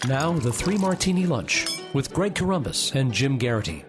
Now, the Three Martini Lunch with Greg Corombos and Jim Garrity.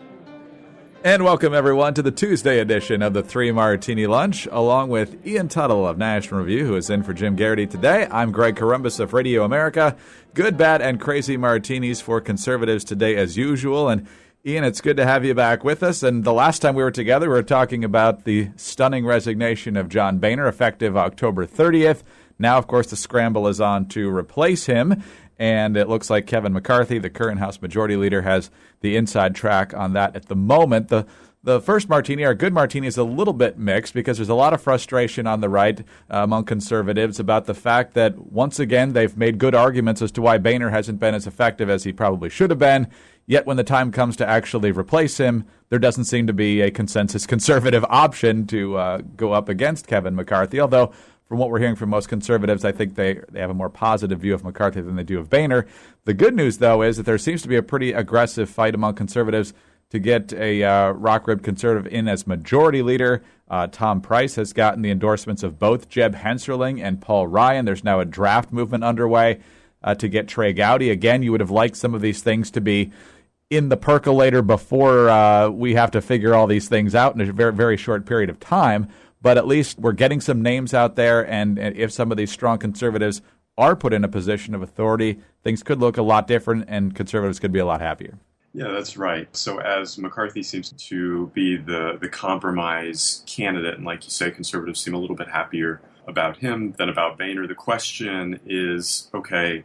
And welcome, everyone, to the Tuesday edition of the Three Martini Lunch, along with Ian Tuttle of National Review, who is in for Jim Garrity today. I'm Greg Corombos of Radio America. Good, bad, and crazy martinis for conservatives today, as usual. And Ian, it's good to have you back with us. And the last time we were together, we were talking about the stunning resignation of John Boehner, effective October 30th. Now, of course, the scramble is on to replace him. And it looks like Kevin McCarthy, the current House Majority Leader, has the inside track on that at the moment. The first martini, our good martini, is a little bit mixed because there's a lot of frustration on the right among conservatives about the fact that, once again, they've made good arguments as to why Boehner hasn't been as effective as he probably should have been. Yet when the time comes to actually replace him, there doesn't seem to be a consensus conservative option to go up against Kevin McCarthy, although from what we're hearing from most conservatives, I think they have a more positive view of McCarthy than they do of Boehner. The good news, though, is that there seems to be a pretty aggressive fight among conservatives to get a rock-ribbed conservative in as majority leader. Tom Price has gotten the endorsements of both Jeb Hensarling and Paul Ryan. There's now a draft movement underway to get Trey Gowdy. Again, you would have liked some of these things to be in the percolator before we have to figure all these things out in a very, very short period of time. But at least we're getting some names out there, and if some of these strong conservatives are put in a position of authority, things could look a lot different, and conservatives could be a lot happier. Yeah, that's right. So as McCarthy seems to be the compromise candidate, and like you say, conservatives seem a little bit happier about him than about Boehner, the question is, okay,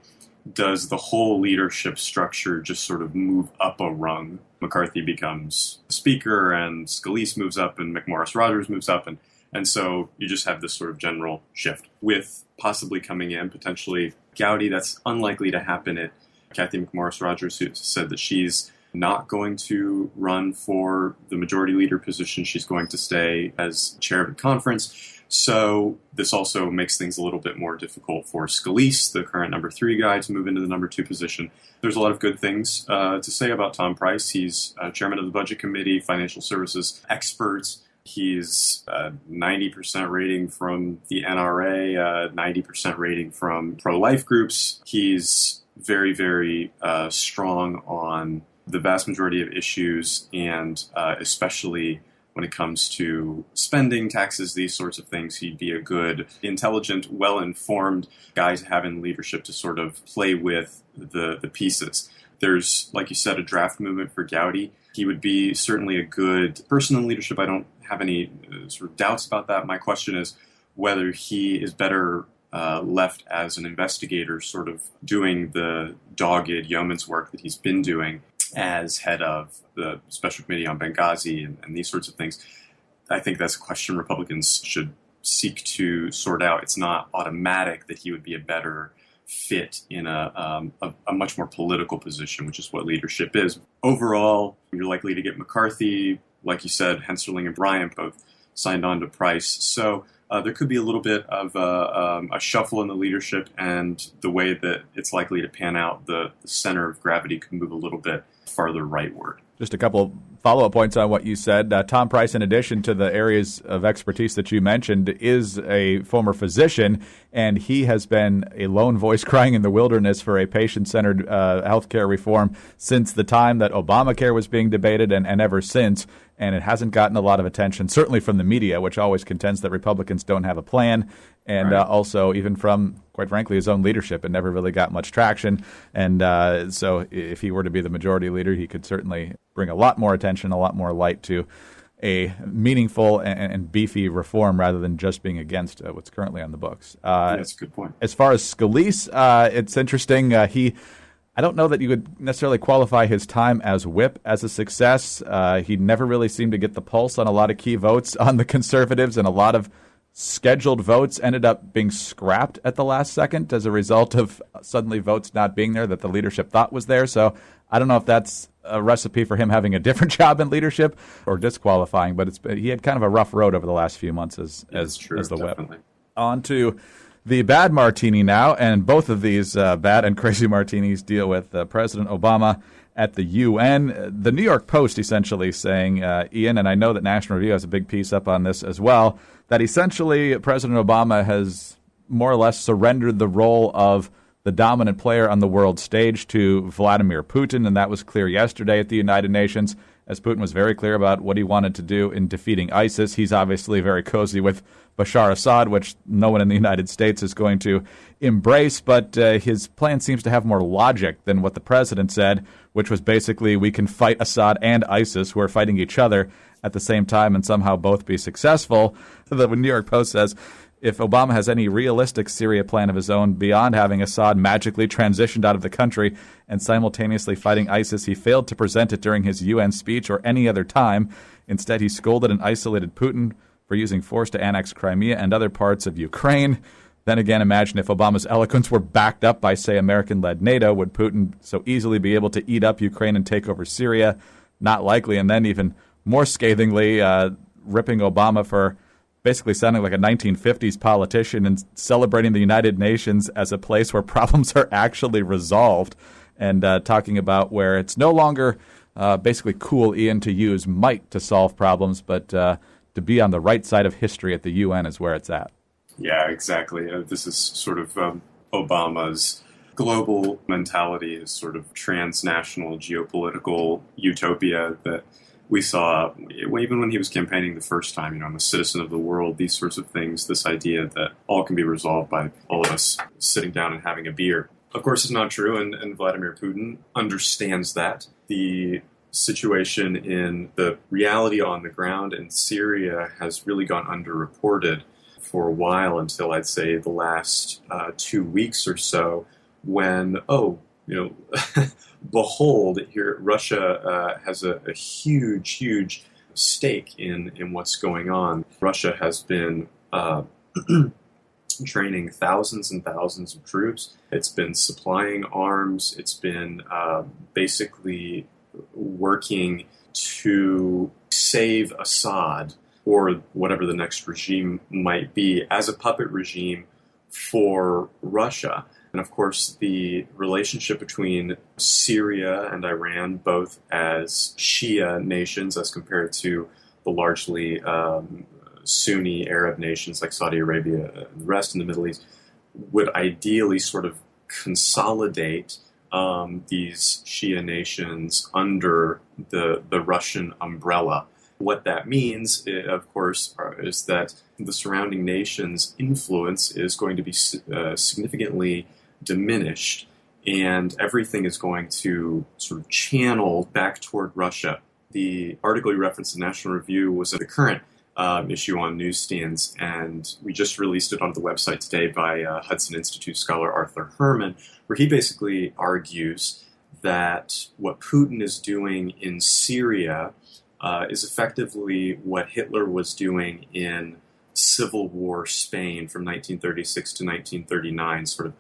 does the whole leadership structure just sort of move up a rung? McCarthy becomes speaker, and Scalise moves up, and McMorris-Rodgers moves up, and so you just have this sort of general shift with possibly coming in, potentially Gowdy. That's unlikely to happen. Kathy McMorris-Rodgers, who said that she's not going to run for the majority leader position. She's going to stay as chair of the conference. So this also makes things a little bit more difficult for Scalise, the current number 3 guy, to move into the number 2 position. There's a lot of good things to say about Tom Price. He's chairman of the Budget Committee, financial services expert. He's 90% rating from the NRA, 90% rating from pro-life groups. He's very, very strong on the vast majority of issues, and especially when it comes to spending, taxes, these sorts of things. He'd be a good, intelligent, well-informed guy to have in leadership to sort of play with the pieces. There's, like you said, a draft movement for Gowdy. He would be certainly a good person in leadership. I don't have any sort of doubts about that. My question is whether he is better left as an investigator, sort of doing the dogged yeoman's work that he's been doing as head of the Special Committee on Benghazi and these sorts of things. I think that's a question Republicans should seek to sort out. It's not automatic that he would be a better fit in a much more political position, which is what leadership is. Overall, you're likely to get McCarthy. Like you said, Hensarling and Bryant both signed on to Price. So there could be a little bit of a shuffle in the leadership, and the way that it's likely to pan out, the center of gravity could move a little bit farther rightward. Just a couple follow-up points on what you said. Tom Price, in addition to the areas of expertise that you mentioned, is a former physician, and he has been a lone voice crying in the wilderness for a patient-centered healthcare reform since the time that Obamacare was being debated and ever since. And it hasn't gotten a lot of attention, certainly from the media, which always contends that Republicans don't have a plan. And right. Also, even from, quite frankly, his own leadership, it never really got much traction. And so if he were to be the majority leader, he could certainly bring a lot more attention, a lot more light to a meaningful and beefy reform rather than just being against what's currently on the books. That's a good point. As far as Scalise, it's interesting. I don't know that you would necessarily qualify his time as whip as a success. He never really seemed to get the pulse on a lot of key votes on the conservatives, and a lot of scheduled votes ended up being scrapped at the last second as a result of suddenly votes not being there that the leadership thought was there. So I don't know if that's a recipe for him having a different job in leadership or disqualifying, but he had kind of a rough road over the last few months as the definitely. whip. On to the bad martini now, and both of these bad and crazy martinis deal with President Obama at the UN. The New York Post essentially saying, Ian, and I know that National Review has a big piece up on this as well, that essentially President Obama has more or less surrendered the role of the dominant player on the world stage to Vladimir Putin, and that was clear yesterday at the United Nations, as Putin was very clear about what he wanted to do in defeating ISIS. He's obviously very cozy with Bashar Assad, which no one in the United States is going to embrace, but his plan seems to have more logic than what the president said, which was basically we can fight Assad and ISIS, who are fighting each other at the same time, and somehow both be successful. The New York Post says, if Obama has any realistic Syria plan of his own beyond having Assad magically transitioned out of the country and simultaneously fighting ISIS, he failed to present it during his UN speech or any other time. Instead, he scolded and isolated Putin for using force to annex Crimea and other parts of Ukraine. Then again, imagine if Obama's eloquence were backed up by, say, American-led NATO. Would Putin so easily be able to eat up Ukraine and take over Syria? Not likely. And then even more scathingly, ripping Obama for basically sounding like a 1950s politician and celebrating the United Nations as a place where problems are actually resolved, and talking about where it's no longer basically cool, Ian, to use might to solve problems, but to be on the right side of history at the UN is where it's at. Yeah, exactly. This is sort of Obama's global mentality, is sort of transnational geopolitical utopia that we saw even when he was campaigning the first time. I'm a citizen of the world, these sorts of things, this idea that all can be resolved by all of us sitting down and having a beer. Of course, it's not true, and Vladimir Putin understands that. The situation in the reality on the ground in Syria has really gone underreported for a while, until I'd say the last 2 weeks or so, when, behold, here Russia has a huge stake in what's going on. Russia has been training thousands and thousands of troops. It's been supplying arms. It's been basically working to save Assad, or whatever the next regime might be, as a puppet regime for Russia. And of course, the relationship between Syria and Iran, both as Shia nations as compared to the largely Sunni Arab nations like Saudi Arabia and the rest in the Middle East, would ideally sort of consolidate these Shia nations under the Russian umbrella. What that means, of course, is that the surrounding nations' influence is going to be significantly diminished, and everything is going to sort of channel back toward Russia. The article you referenced in National Review was the current issue on newsstands, and we just released it on the website today by Hudson Institute scholar Arthur Herman, where he basically argues that what Putin is doing in Syria is effectively what Hitler was doing in Civil War Spain from 1936 to 1939, sort of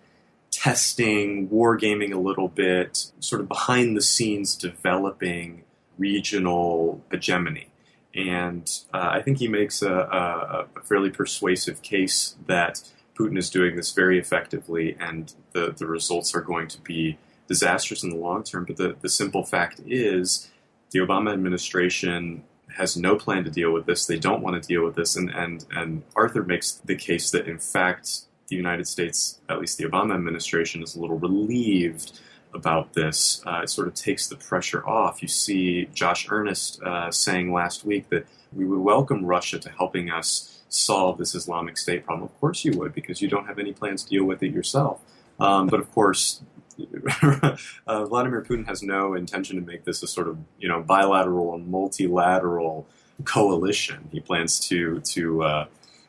testing, wargaming a little bit, sort of behind the scenes developing regional hegemony. And I think he makes a fairly persuasive case that Putin is doing this very effectively, and the results are going to be disastrous in the long term. But the simple fact is, the Obama administration has no plan to deal with this. They don't want to deal with this. And Arthur makes the case that, in fact, the United States, at least the Obama administration, is a little relieved about this. It sort of takes the pressure off. You see Josh Earnest saying last week that we would welcome Russia to helping us solve this Islamic State problem. Of course you would, because you don't have any plans to deal with it yourself. But of course, Vladimir Putin has no intention to make this a sort of bilateral and multilateral coalition. He plans to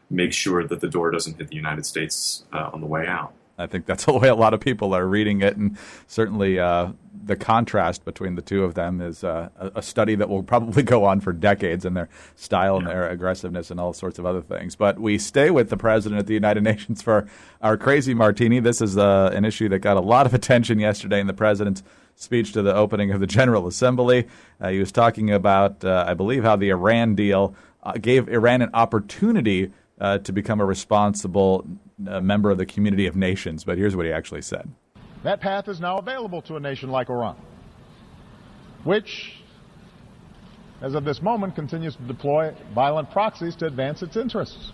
make sure that the door doesn't hit the United States on the way out. I think that's the way a lot of people are reading it, and certainly the contrast between the two of them is a study that will probably go on for decades, in their style and their aggressiveness and all sorts of other things. But we stay with the president of the United Nations for our crazy martini. This is an issue that got a lot of attention yesterday in the president's speech to the opening of the General Assembly. He was talking about, I believe, how the Iran deal gave Iran an opportunity to become a responsible member of the community of nations. But here's what he actually said. That path is now available to a nation like Iran, which, as of this moment, continues to deploy violent proxies to advance its interests.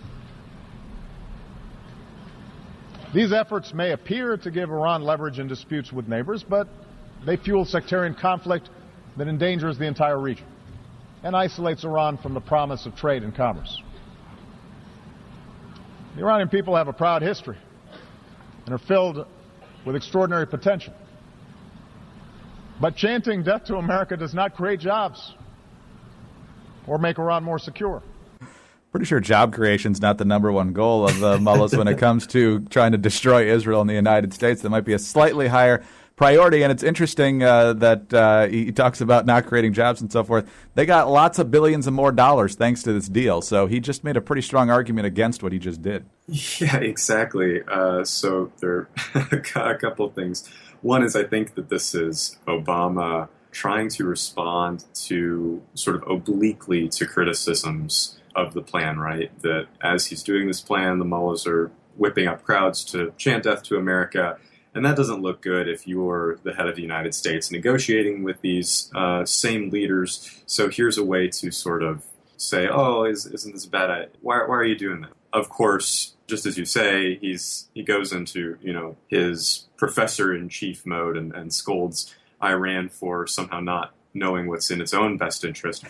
These efforts may appear to give Iran leverage in disputes with neighbors, but they fuel sectarian conflict that endangers the entire region and isolates Iran from the promise of trade and commerce. The Iranian people have a proud history and are filled with extraordinary potential. But chanting death to America does not create jobs or make Iran more secure. Pretty sure job creation is not the number one goal of the mullahs when it comes to trying to destroy Israel and the United States. That might be a slightly higher priority, and it's interesting that he talks about not creating jobs and so forth. They got lots of billions and more dollars thanks to this deal, so he just made a pretty strong argument against what he just did. Yeah, exactly. So there are a couple of things. One is I think that this is Obama trying to respond to sort of obliquely to criticisms of the plan, right? That as he's doing this plan, the mullahs are whipping up crowds to chant death to America. And that doesn't look good if you're the head of the United States negotiating with these same leaders. So here's a way to sort of say, oh, isn't this bad? Why are you doing that? Of course, just as you say, he goes into, his professor-in-chief mode and scolds Iran for somehow not knowing what's in its own best interest.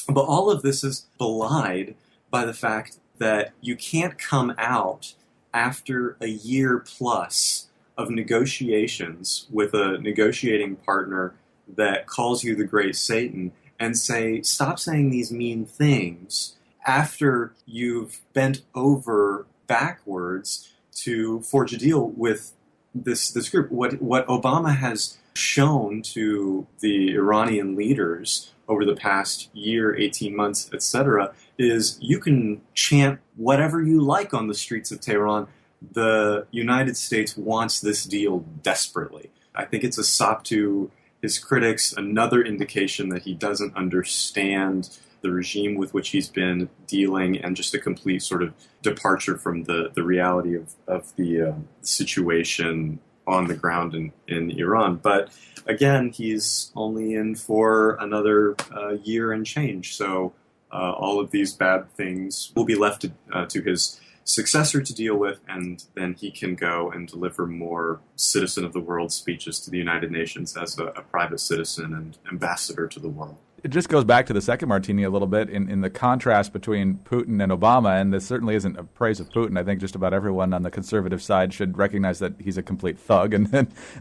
But all of this is belied by the fact that you can't come out after a year plus of negotiations with a negotiating partner that calls you the great Satan and say, stop saying these mean things after you've bent over backwards to forge a deal with this group. What Obama has shown to the Iranian leaders over the past year, 18 months, etc., is you can chant whatever you like on the streets of Tehran. The United States wants this deal desperately. I think it's a sop to his critics, another indication that he doesn't understand the regime with which he's been dealing, and just a complete sort of departure from the reality of the situation on the ground in Iran. But again, he's only in for another year and change. So all of these bad things will be left to his successor to deal with, and then he can go and deliver more citizen of the world speeches to the United Nations as a private citizen and ambassador to the world. It just goes back to the second Martini a little bit in the contrast between Putin and Obama, and this certainly isn't a praise of Putin. I think just about everyone on the conservative side should recognize that he's a complete thug, and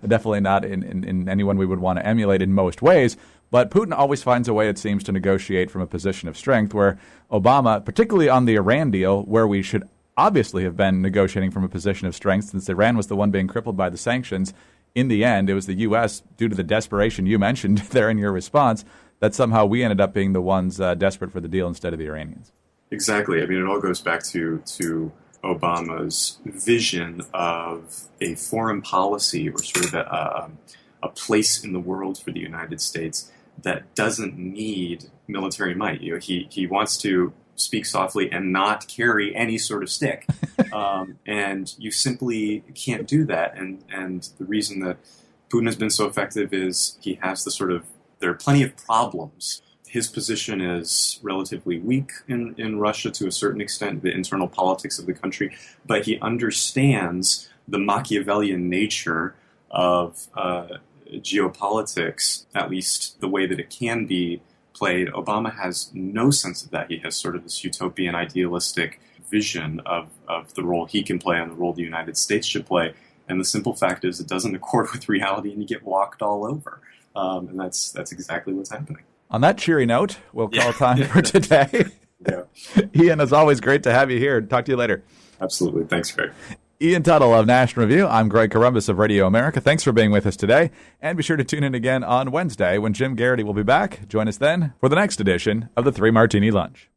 definitely not in anyone we would want to emulate in most ways. But Putin always finds a way, it seems, to negotiate from a position of strength, where Obama, particularly on the Iran deal, where we should obviously have been negotiating from a position of strength since Iran was the one being crippled by the sanctions, in the end, it was the U.S., due to the desperation you mentioned there in your response, that somehow we ended up being the ones desperate for the deal instead of the Iranians. Exactly. I mean, it all goes back to Obama's vision of a foreign policy, or sort of a place in the world for the United States that doesn't need military might. He wants to speak softly and not carry any sort of stick. And you simply can't do that. And the reason that Putin has been so effective is he has there are plenty of problems. His position is relatively weak in Russia to a certain extent, the internal politics of the country, but he understands the Machiavellian nature of geopolitics, at least the way that it can be played. Obama has no sense of that. He has sort of this utopian, idealistic vision of the role he can play and the role the United States should play. And the simple fact is it doesn't accord with reality, and you get walked all over. And that's exactly what's happening. On that cheery note, we'll call time for today. Yeah. Ian, as always, great to have you here. Talk to you later. Absolutely. Thanks, Greg. Ian Tuttle of National Review. I'm Greg Columbus of Radio America. Thanks for being with us today. And be sure to tune in again on Wednesday when Jim Garrity will be back. Join us then for the next edition of the 3 Martini Lunch.